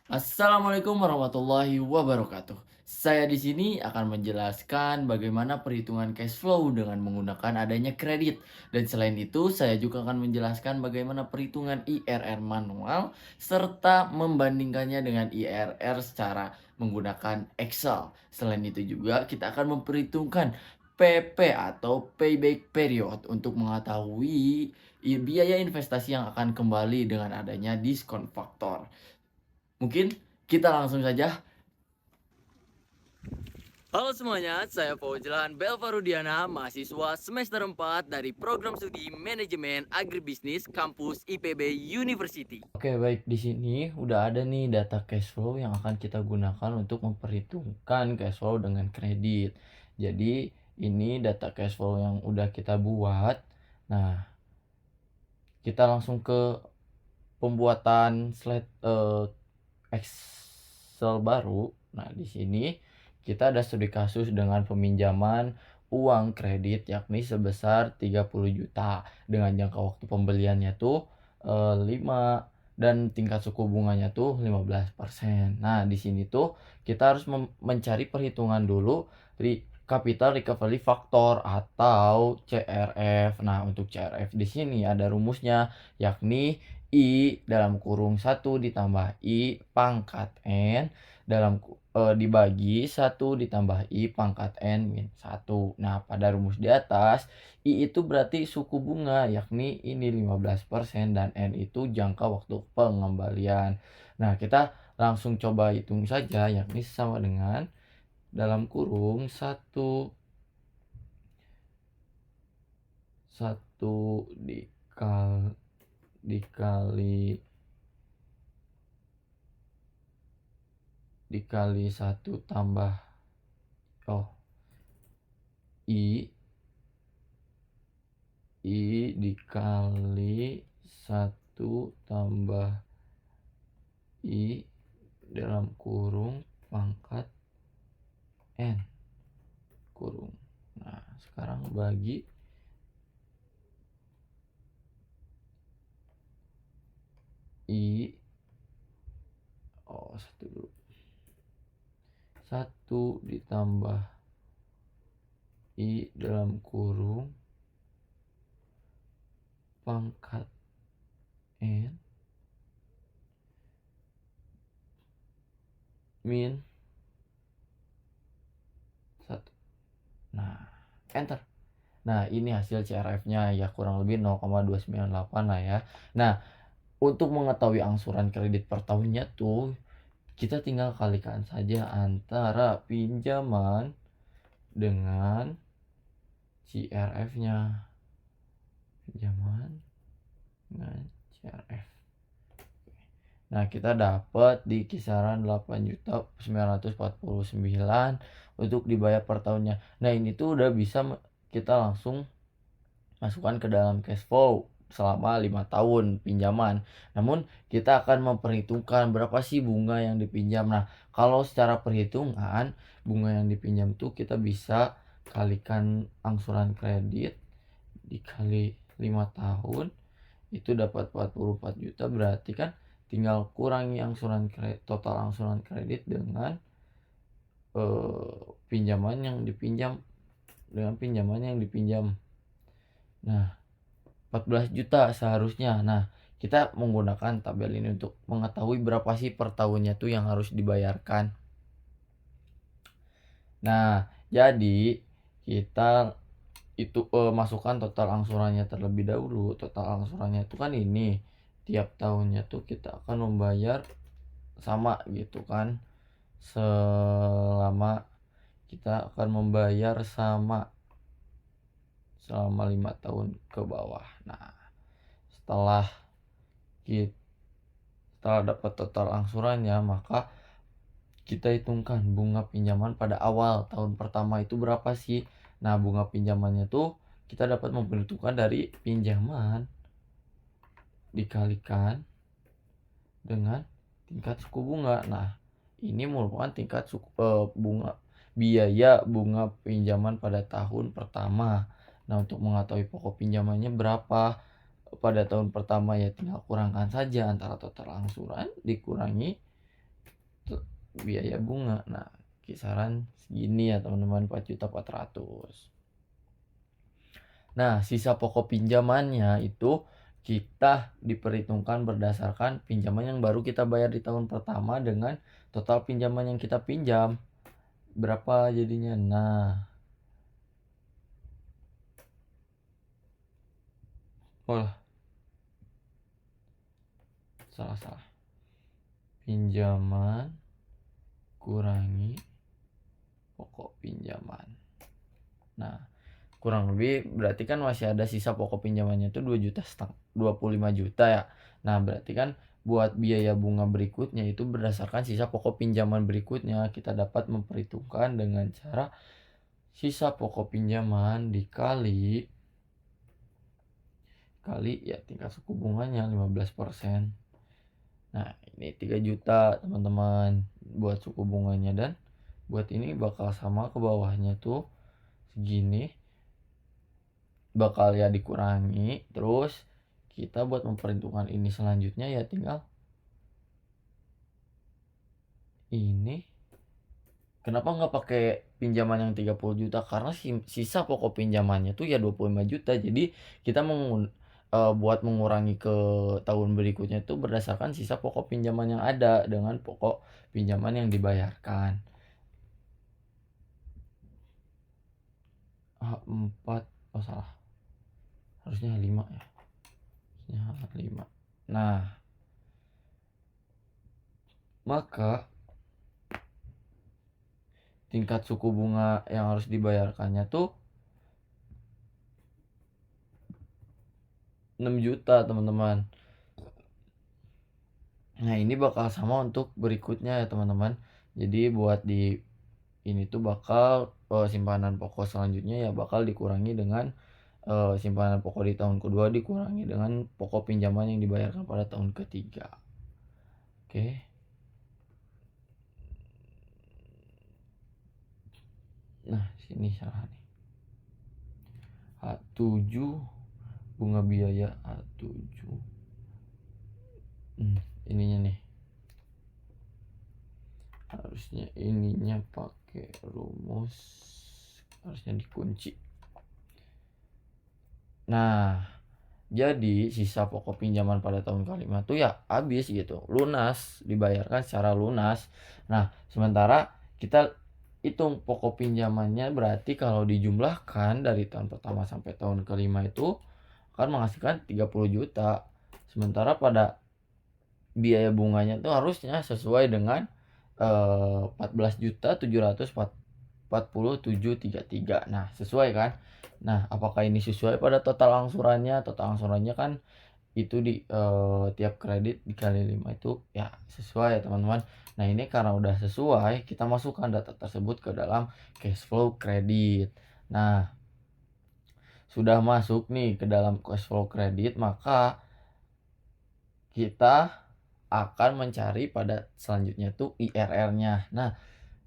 Assalamualaikum warahmatullahi wabarakatuh. Saya di sini akan menjelaskan bagaimana perhitungan cash flow dengan menggunakan adanya kredit. Dan selain itu, saya juga akan menjelaskan bagaimana perhitungan IRR manual serta membandingkannya dengan IRR secara menggunakan Excel. Selain itu juga kita akan memperhitungkan PP atau payback period untuk mengetahui biaya investasi yang akan kembali dengan adanya diskon faktor. Mungkin kita langsung saja. Halo semuanya, saya Fauzlan Belvarudiana, mahasiswa semester 4 dari program studi Manajemen Agribisnis kampus IPB University. Oke, baik, di sini udah ada nih data cash flow yang akan kita gunakan untuk memperhitungkan cash flow dengan kredit. Jadi, ini data cash flow yang udah kita buat. Nah, kita langsung ke pembuatan slide Excel baru. Nah, di sini kita ada studi kasus dengan peminjaman uang kredit yakni sebesar 30 juta dengan jangka waktu pembeliannya tuh 5 dan tingkat suku bunganya tuh 15%. Nah, di sini tuh kita harus mencari perhitungan dulu di capital recovery factor atau CRF. Nah, untuk CRF di sini ada rumusnya yakni I dalam kurung 1 ditambah I pangkat N dibagi 1 ditambah I pangkat N min 1. Nah, pada rumus di atas, I itu berarti suku bunga, yakni ini 15% dan N itu jangka waktu pengembalian. Nah, kita langsung coba hitung saja, yakni sama dengan dalam kurung 1 dikali dikali 1 tambah I dikali 1 tambah I dalam kurung pangkat N kurung. Nah, sekarang bagi I satu dulu. 1 ditambah I dalam kurung pangkat N min 1. Nah, enter. Nah, ini hasil CRF-nya ya kurang lebih 0,298 lah ya. Nah, untuk mengetahui angsuran kredit per tahunnya tuh kita tinggal kalikan saja antara pinjaman dengan CRF-nya. Pinjaman dengan CRF. Nah, kita dapat di kisaran 8.949 untuk dibayar per tahunnya. Nah, ini tuh udah bisa kita langsung masukkan ke dalam cash flow selama 5 tahun pinjaman. Namun, kita akan memperhitungkan berapa sih bunga yang dipinjam. Nah, kalau secara perhitungan, bunga yang dipinjam tuh kita bisa kalikan angsuran kredit dikali 5 tahun itu dapat 44 juta, berarti kan tinggal kurangi total angsuran kredit dengan pinjaman yang dipinjam Nah, 14 juta seharusnya. Nah, kita menggunakan tabel ini untuk mengetahui berapa sih per tahunnya tuh yang harus dibayarkan. Nah, jadi kita itu masukkan total angsurannya terlebih dahulu. Total angsurannya itu kan ini tiap tahunnya tuh kita akan membayar sama gitu kan, selama kita akan membayar sama selama 5 tahun ke bawah. Nah, setelah dapat total angsurannya, maka kita hitungkan bunga pinjaman pada awal tahun pertama itu berapa sih. Nah, bunga pinjamannya tuh kita dapat memperhitungkan dari pinjaman dikalikan dengan tingkat suku bunga. Nah, ini merupakan tingkat biaya bunga pinjaman pada tahun pertama. Nah, untuk mengetahui pokok pinjamannya berapa pada tahun pertama ya tinggal kurangkan saja antara total angsuran dikurangi biaya bunga. Nah, kisaran segini ya teman-teman, 4.400.000. Nah, sisa pokok pinjamannya itu kita diperhitungkan berdasarkan pinjaman yang baru kita bayar di tahun pertama dengan total pinjaman yang kita pinjam. Berapa jadinya? Nah, salah. Pinjaman kurangi pokok pinjaman. Nah, kurang lebih berarti kan masih ada sisa pokok pinjamannya itu 25 juta ya. Nah, berarti kan buat biaya bunga berikutnya itu berdasarkan sisa pokok pinjaman berikutnya, kita dapat memperhitungkan dengan cara sisa pokok pinjaman dikali ya tingkat suku bunganya 15%. Nah, ini 3 juta teman-teman buat suku bunganya, dan buat ini bakal sama ke bawahnya tuh segini, bakal ya dikurangi. Terus kita buat memperhitungkan ini selanjutnya ya tinggal ini. Kenapa nggak pakai pinjaman yang 30 juta? Karena sisa pokok pinjamannya tuh ya 25 juta. Jadi kita buat mengurangi ke tahun berikutnya itu berdasarkan sisa pokok pinjaman yang ada dengan pokok pinjaman yang dibayarkan. A4, oh salah. Harusnya 5 ya. Harusnya 5. Nah, maka tingkat suku bunga yang harus dibayarkannya tuh 6 juta teman-teman. Nah, ini bakal sama untuk berikutnya ya teman-teman. Jadi buat di ini tuh bakal simpanan pokok selanjutnya ya bakal dikurangi dengan simpanan pokok di tahun kedua dikurangi dengan pokok pinjaman yang dibayarkan pada tahun ketiga. Oke. Nah, sini salah nih. A7 bunga biaya A7. Ininya nih. Harusnya ininya pakai rumus, harusnya dikunci. Nah, jadi sisa pokok pinjaman pada tahun kelima tuh ya habis gitu, lunas, dibayarkan secara lunas. Nah, sementara kita hitung pokok pinjamannya, berarti kalau dijumlahkan dari tahun pertama sampai tahun kelima itu akan menghasilkan 30 juta. Sementara pada biaya bunganya tuh harusnya sesuai dengan 14.747.33. Nah, sesuai kan? Nah, apakah ini sesuai pada total angsurannya? Total angsurannya kan itu di tiap kredit dikali 5 itu ya sesuai ya teman-teman. Nah, ini karena udah sesuai, kita masukkan data tersebut ke dalam cash flow kredit. Nah, sudah masuk nih ke dalam cash flow kredit, maka kita akan mencari pada selanjutnya tuh IRR-nya. Nah,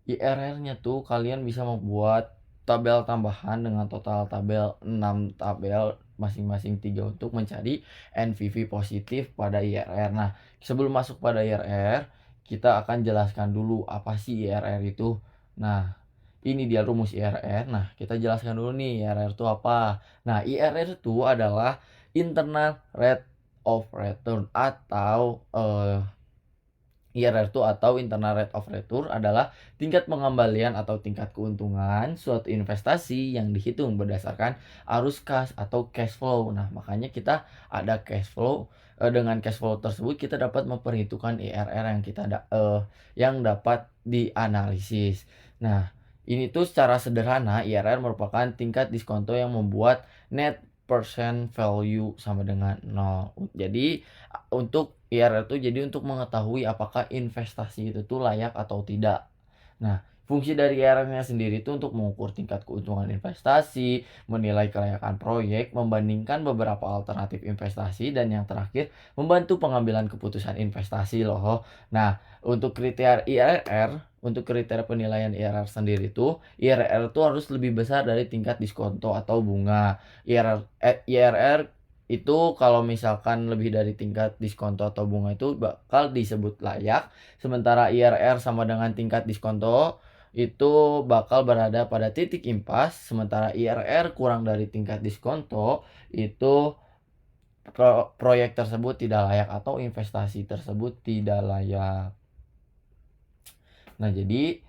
IRR-nya tuh kalian bisa membuat tabel tambahan dengan total tabel 6 tabel masing-masing 3 untuk mencari NPV positif pada IRR. Nah, sebelum masuk pada IRR, kita akan jelaskan dulu apa sih IRR itu. Nah, ini dia rumus IRR. Nah, kita jelaskan dulu nih IRR itu apa. Nah, IRR itu adalah internal rate of return atau IRR itu atau internal rate of return adalah tingkat pengembalian atau tingkat keuntungan suatu investasi yang dihitung berdasarkan arus kas atau cash flow. Nah, makanya kita ada cash flow. Dengan cash flow tersebut kita dapat memperhitungkan IRR yang dapat dianalisis. Nah, ini tuh secara sederhana IRR merupakan tingkat diskonto yang membuat net percent value sama dengan 0. Jadi untuk IRR itu jadi untuk mengetahui apakah investasi itu tuh layak atau tidak. Nah, fungsi dari IRR-nya sendiri itu untuk mengukur tingkat keuntungan investasi, menilai kelayakan proyek, membandingkan beberapa alternatif investasi, dan yang terakhir membantu pengambilan keputusan investasi loh. Nah, untuk kriteria IRR, untuk kriteria penilaian IRR sendiri itu, IRR itu harus lebih besar dari tingkat diskonto atau bunga. IRR itu kalau misalkan lebih dari tingkat diskonto atau bunga itu bakal disebut layak, sementara IRR sama dengan tingkat diskonto itu bakal berada pada titik impas, sementara IRR kurang dari tingkat diskonto itu proyek tersebut tidak layak atau investasi tersebut tidak layak. Nah, jadi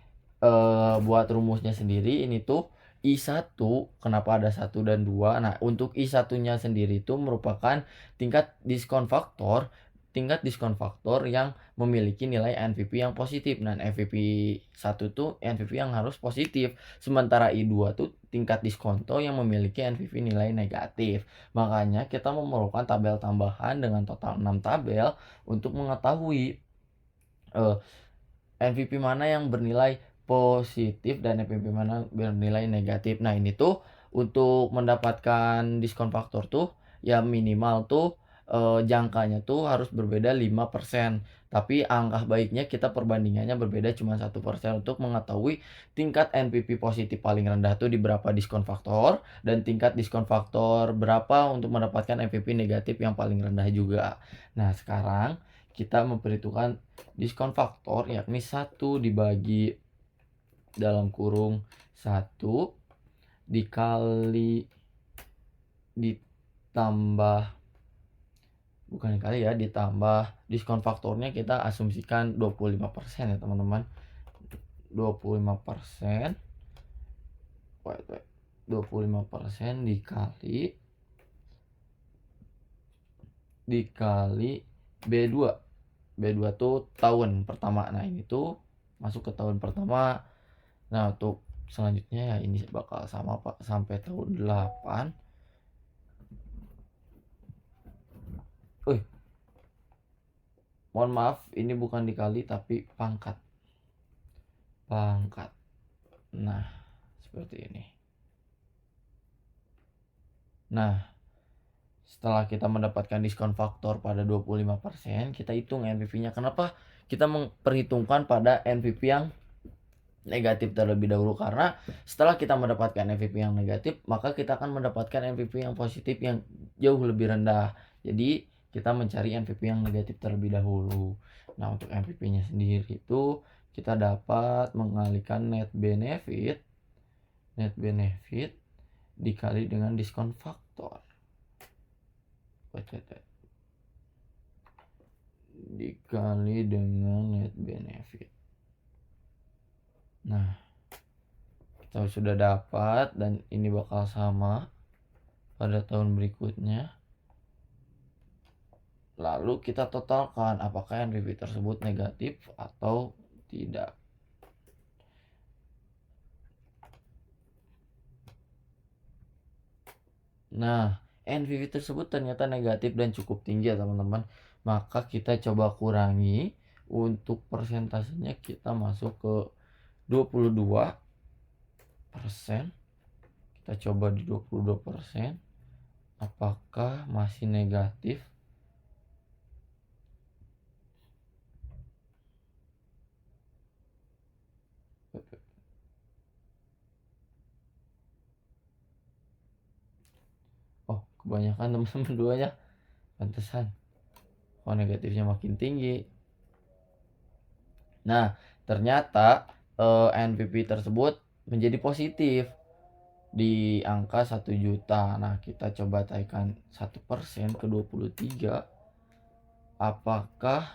buat rumusnya sendiri ini tuh I1, kenapa ada 1 dan 2? Nah, untuk I1-nya sendiri itu merupakan tingkat diskon faktor yang memiliki nilai NPV yang positif. Nah, NPV 1 tuh NPV yang harus positif. Sementara I2 tuh tingkat diskonto yang memiliki NPV nilai negatif. Makanya kita memerlukan tabel tambahan dengan total 6 tabel untuk mengetahui NPV mana yang bernilai positif dan NPV mana bernilai negatif. Nah, ini tuh untuk mendapatkan diskon faktor tuh ya minimal tuh jangkanya tuh harus berbeda 5%. Tapi angka baiknya kita perbandingannya berbeda cuma 1% untuk mengetahui tingkat NPV positif paling rendah tuh di berapa diskon faktor dan tingkat diskon faktor berapa untuk mendapatkan NPV negatif yang paling rendah juga. Nah, sekarang kita memperhitungkan diskon faktor yakni 1 dibagi dalam kurung 1 dikali ditambah bukan dikali ya, ditambah diskon faktornya kita asumsikan 25% ya teman-teman. 25%. 25% dikali B2. B2 tuh tahun pertama. Nah, ini tuh masuk ke tahun pertama. Nah, untuk selanjutnya ya ini bakal sama Pak sampai tahun 8. Mohon maaf, ini bukan dikali tapi pangkat. Nah, seperti ini. Nah, setelah kita mendapatkan diskon faktor pada 25%, kita hitung NPV-nya. Kenapa kita memperhitungkan pada NPV yang negatif terlebih dahulu? Karena setelah kita mendapatkan NPV yang negatif, maka kita akan mendapatkan NPV yang positif yang jauh lebih rendah. Jadi kita mencari NPV yang negatif terlebih dahulu. Nah, untuk NPV-nya sendiri itu kita dapat mengalihkan net benefit dikali dengan diskon faktor. Dikali dengan net benefit. Nah, kita sudah dapat dan ini bakal sama pada tahun berikutnya. Lalu kita totalkan apakah NPV tersebut negatif atau tidak. Nah, NPV tersebut ternyata negatif dan cukup tinggi ya teman-teman. Maka kita coba kurangi. Untuk persentasenya kita masuk ke 22%. Kita coba di 22%. Apakah masih negatif? Oh, kebanyakan teman-teman duanya. Pantesan. Oh, negatifnya makin tinggi. Nah, ternyata NPV tersebut menjadi positif di angka 1 juta. Nah, kita coba taikkan 1% ke 23. Apakah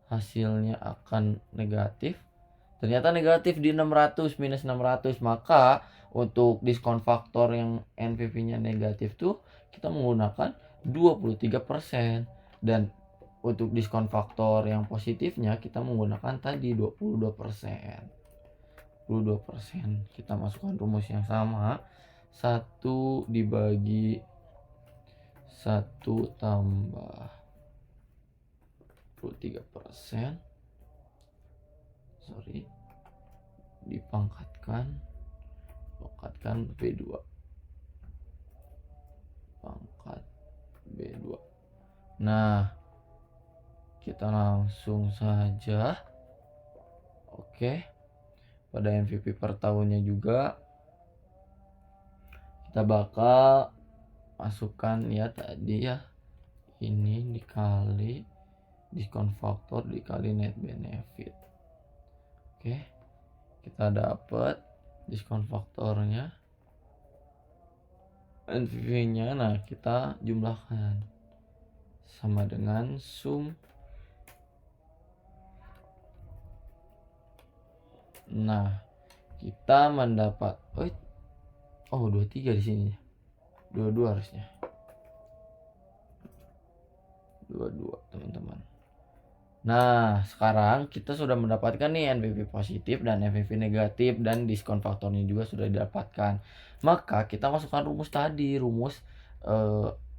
hasilnya akan negatif? Ternyata negatif di 600 minus 600. Maka untuk diskon faktor yang NPV-nya negatif tuh kita menggunakan 23%. Dan untuk diskon faktor yang positifnya kita menggunakan tadi 22%. 22%. Kita masukkan rumus yang sama. 1 dibagi 1 tambah 23%. Dipangkatkan B2. Pangkat B2. Nah, kita langsung saja. Oke. Pada NPV per tahunnya juga kita bakal masukkan ya tadi ya, ini dikali diskon faktor dikali net benefit. Oke, kita dapat diskon faktornya, NPV-nya. Nah, kita jumlahkan sama dengan sum. Nah, kita mendapat 23 di sini. 22 harusnya. 22, teman-teman. Nah, sekarang kita sudah mendapatkan nih NPV positif dan NPV negatif dan diskon faktornya juga sudah didapatkan. Maka kita masukkan rumus tadi, rumus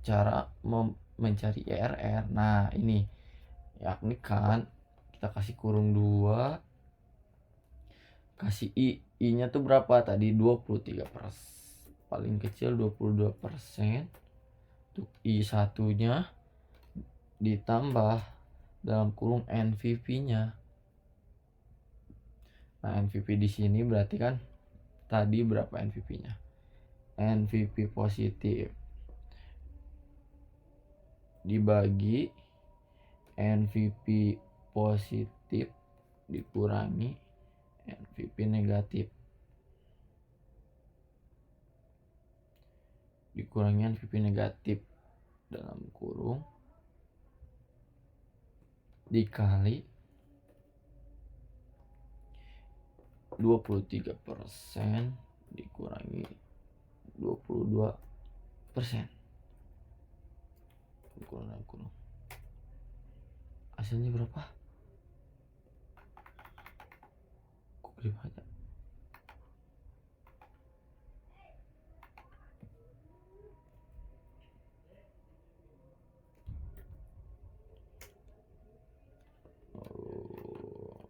cara mencari IRR. Nah, ini yakni kan kita kasih kurung 2, kasih I-nya tuh berapa tadi? 23%. Paling kecil 22%. Untuk I1-nya ditambah dalam kurung NPV-nya. Nah, NPV di sini berarti kan tadi berapa NPV-nya? NPV positif dibagi NPV positif dikurangi NPV negatif dikurangi NPV negatif dalam kurung dikali 23% dikurangi 22%. Kurung. Hasilnya berapa? Kok gede banget?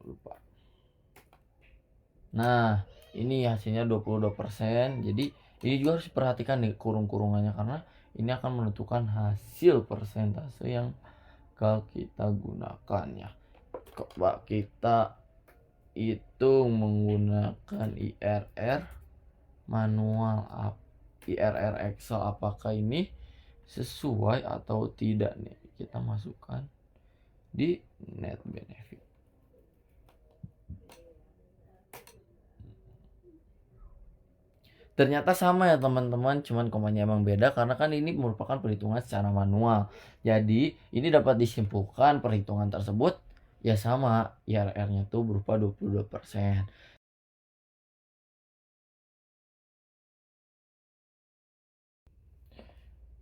Lupa. Nah, ini hasilnya 22%. Jadi ini juga harus diperhatikan nih kurung-kurungannya, karena ini akan menentukan hasil persentase yang bakal kita gunakan ya. Coba kita hitung menggunakan IRR manual, IRR Excel, apakah ini sesuai atau tidak nih. Kita masukkan di net benefit. Ternyata sama ya teman-teman, cuman komanya emang beda karena kan ini merupakan perhitungan secara manual. Jadi ini dapat disimpulkan perhitungan tersebut ya sama, IRR-nya tuh berupa 22%.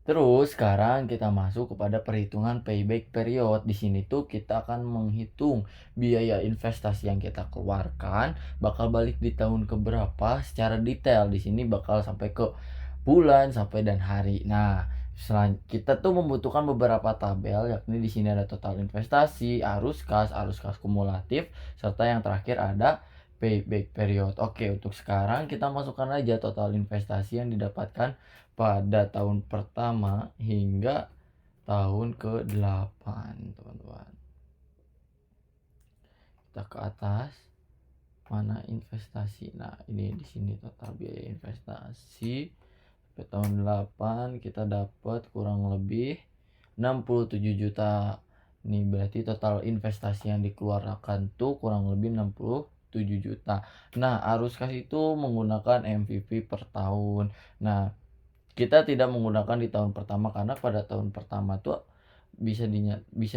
Terus sekarang kita masuk kepada perhitungan payback period. Di sini tuh kita akan menghitung biaya investasi yang kita keluarkan bakal balik di tahun keberapa secara detail. Di sini bakal sampai ke bulan sampai dan hari. Nah, kita tuh membutuhkan beberapa tabel, yakni di sini ada total investasi, arus kas kumulatif, serta yang terakhir ada payback period. Oke, untuk sekarang kita masukkan aja total investasi yang didapatkan pada tahun pertama hingga tahun ke-8, teman-teman. Kita ke atas, mana investasi. Nah, ini di sini total biaya investasi sampai tahun 8 kita dapat kurang lebih 67 juta. Ini berarti total investasi yang dikeluarkan tuh kurang lebih 67 juta. Nah, arus kas itu menggunakan MPV per tahun. Nah, kita tidak menggunakan di tahun pertama karena pada tahun pertama tuh bisa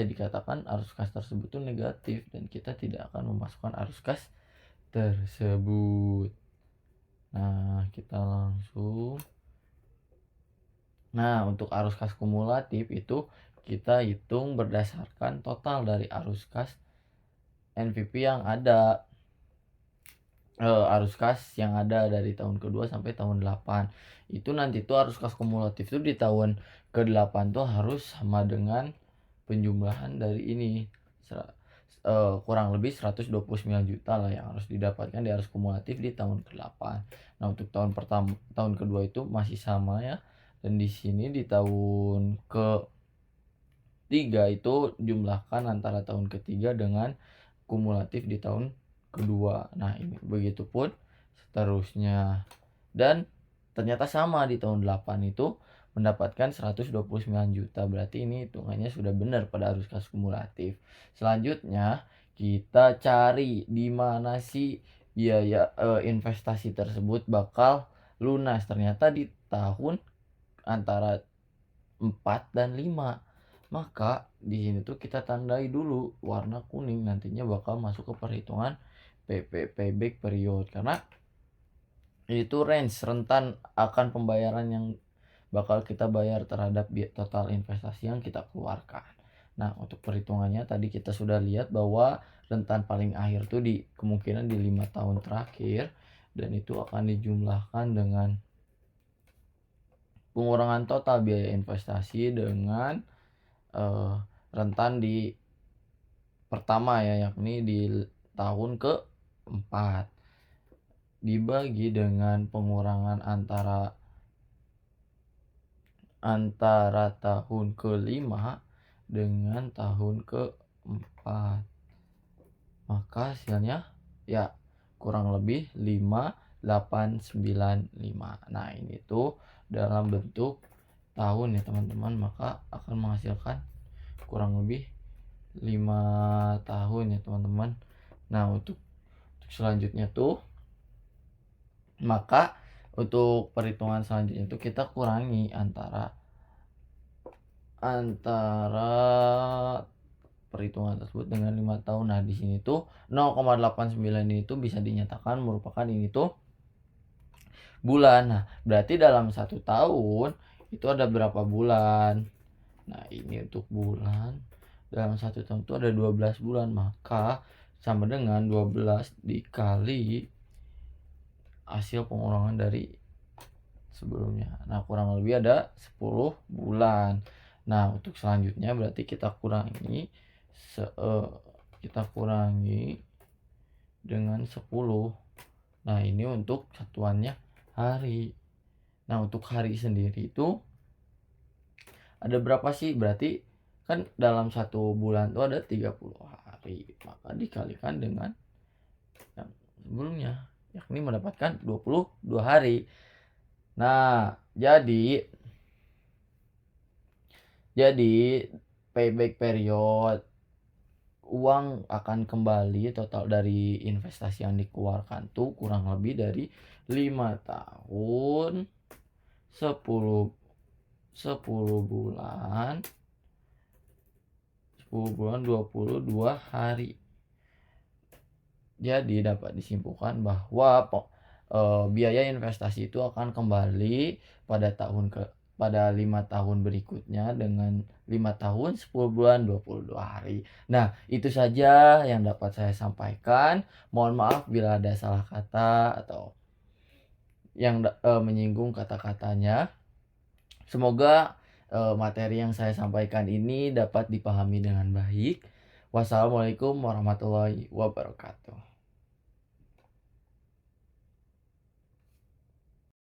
dikatakan arus kas tersebut tuh negatif dan kita tidak akan memasukkan arus kas tersebut. Nah, kita langsung. Nah, untuk arus kas kumulatif itu kita hitung berdasarkan total dari arus kas NPV yang ada. Arus kas yang ada dari tahun kedua sampai tahun 8 itu nanti tuh arus kas kumulatif tuh di tahun ke-8 tuh harus sama dengan penjumlahan dari ini kurang lebih 129 juta lah yang harus didapatkan di arus kumulatif di tahun ke-8. Nah, untuk tahun pertama, tahun kedua itu masih sama ya, dan di sini di tahun ke-3 itu jumlahkan antara tahun ketiga dengan kumulatif di tahun kedua. Nah, ini begitupun seterusnya. Dan ternyata sama di tahun 8 itu mendapatkan 129 juta. Berarti ini hitungannya sudah benar pada arus kas kumulatif. Selanjutnya kita cari di mana sih biaya investasi tersebut bakal lunas. Ternyata di tahun antara 4 dan 5. Maka di sini tuh kita tandai dulu warna kuning, nantinya bakal masuk ke perhitungan payback period, karena itu range rentan akan pembayaran yang bakal kita bayar terhadap total investasi yang kita keluarkan. Nah, untuk perhitungannya tadi kita sudah lihat bahwa rentan paling akhir tuh kemungkinan di 5 tahun terakhir, dan itu akan dijumlahkan dengan pengurangan total biaya investasi dengan rentan di pertama ya, yakni di tahun ke-4 dibagi dengan pengurangan antara tahun ke-5 dengan tahun ke-4, maka hasilnya ya kurang lebih 5,895. Nah, ini tuh dalam bentuk tahun ya teman-teman, maka akan menghasilkan kurang lebih 5 tahun ya teman-teman. Nah, untuk selanjutnya tuh, maka untuk perhitungan selanjutnya tuh kita kurangi antara perhitungan tersebut dengan 5 tahun. Nah, di sini tuh 0,89 ini tuh bisa dinyatakan merupakan ini tuh bulan. Nah, berarti dalam 1 tahun itu ada berapa bulan? Nah, ini untuk bulan. Dalam 1 tahun itu ada 12 bulan, maka sama dengan 12 dikali hasil pengurangan dari sebelumnya. Nah, kurang lebih ada 10 bulan. Nah, untuk selanjutnya berarti kita kurangi dengan 10. Nah, ini untuk satuannya hari. Nah, untuk hari sendiri itu ada berapa sih? Berarti kan dalam 1 bulan itu ada 30 hari, maka dikalikan dengan yang sebelumnya, yakni mendapatkan 22 hari. Nah, jadi payback period, uang akan kembali total dari investasi yang dikeluarkan tuh kurang lebih dari 5 tahun 10 bulan 22 hari. Jadi dapat disimpulkan bahwa biaya investasi itu akan kembali pada 5 tahun berikutnya dengan 5 tahun 10 bulan 22 hari. Nah, itu saja yang dapat saya sampaikan. Mohon maaf bila ada salah kata atau yang menyinggung kata-katanya. Semoga materi yang saya sampaikan ini dapat dipahami dengan baik. Wassalamualaikum warahmatullahi wabarakatuh.